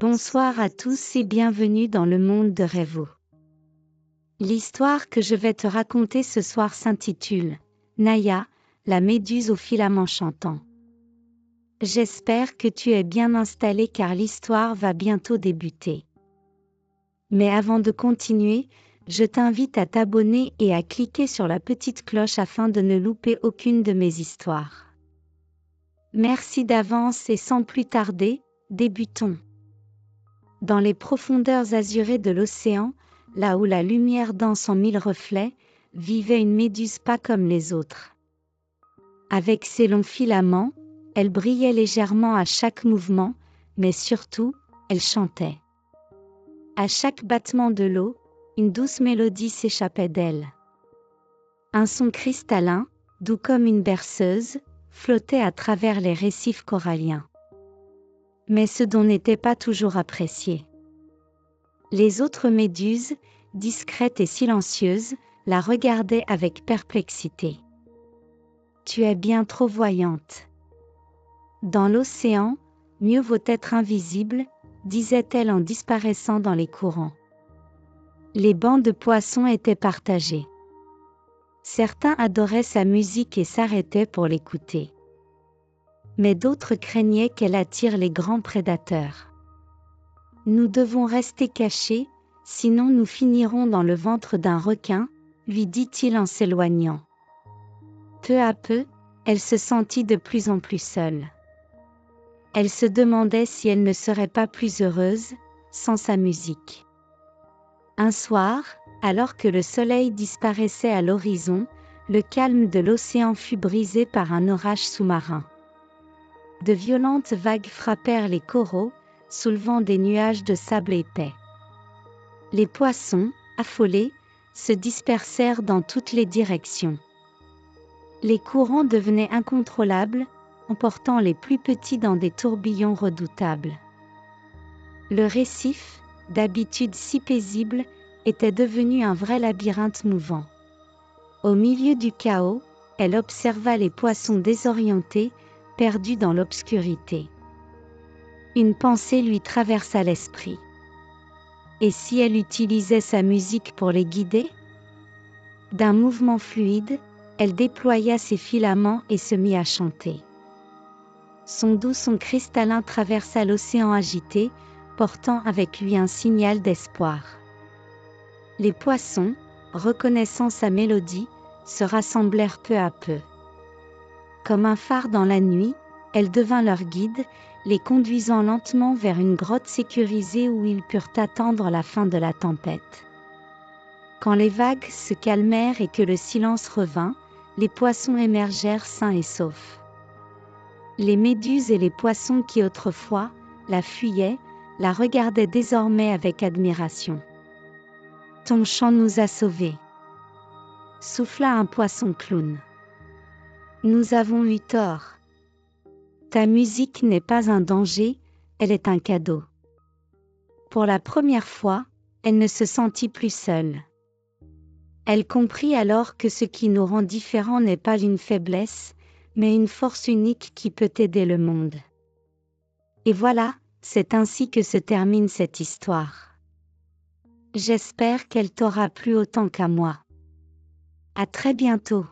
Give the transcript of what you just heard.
Bonsoir à tous et bienvenue dans le monde de Rêvo. L'histoire que je vais te raconter ce soir s'intitule « Naya, la méduse au filament chantant ». J'espère que tu es bien installé car l'histoire va bientôt débuter. Mais avant de continuer, je t'invite à t'abonner et à cliquer sur la petite cloche afin de ne louper aucune de mes histoires. Merci d'avance et sans plus tarder, débutons. Dans les profondeurs azurées de l'océan, là où la lumière danse en mille reflets, vivait une méduse pas comme les autres. Avec ses longs filaments, elle brillait légèrement à chaque mouvement, mais surtout, elle chantait. À chaque battement de l'eau, une douce mélodie s'échappait d'elle. Un son cristallin, doux comme une berceuse, flottait à travers les récifs coralliens. Mais ce don n'était pas toujours apprécié. Les autres méduses, discrètes et silencieuses, la regardaient avec perplexité. « Tu es bien trop voyante. » Dans l'océan, mieux vaut être invisible, disait-elle en disparaissant dans les courants. Les bancs de poissons étaient partagés. Certains adoraient sa musique et s'arrêtaient pour l'écouter. Mais d'autres craignaient qu'elle attire les grands prédateurs. « Nous devons rester cachés, sinon nous finirons dans le ventre d'un requin, » lui dit-il en s'éloignant. Peu à peu, elle se sentit de plus en plus seule. Elle se demandait si elle ne serait pas plus heureuse, sans sa musique. Un soir, alors que le soleil disparaissait à l'horizon, le calme de l'océan fut brisé par un orage sous-marin. De violentes vagues frappèrent les coraux, soulevant des nuages de sable épais. Les poissons, affolés, se dispersèrent dans toutes les directions. Les courants devenaient incontrôlables, emportant les plus petits dans des tourbillons redoutables. Le récif, d'habitude si paisible, était devenu un vrai labyrinthe mouvant. Au milieu du chaos, elle observa les poissons désorientés, perdus dans l'obscurité. Une pensée lui traversa l'esprit. Et si elle utilisait sa musique pour les guider ? D'un mouvement fluide, elle déploya ses filaments et se mit à chanter. Son doux son cristallin traversa l'océan agité, portant avec lui un signal d'espoir. Les poissons, reconnaissant sa mélodie, se rassemblèrent peu à peu. Comme un phare dans la nuit, elle devint leur guide, les conduisant lentement vers une grotte sécurisée où ils purent attendre la fin de la tempête. Quand les vagues se calmèrent et que le silence revint, les poissons émergèrent sains et saufs. Les méduses et les poissons qui autrefois la fuyaient, la regardaient désormais avec admiration. « Ton chant nous a sauvés », souffla un poisson clown. « Nous avons eu tort. Ta musique n'est pas un danger, elle est un cadeau. » Pour la première fois, elle ne se sentit plus seule. Elle comprit alors que ce qui nous rend différents n'est pas une faiblesse, mais une force unique qui peut aider le monde. Et voilà, c'est ainsi que se termine cette histoire. J'espère qu'elle t'aura plu autant qu'à moi. À très bientôt.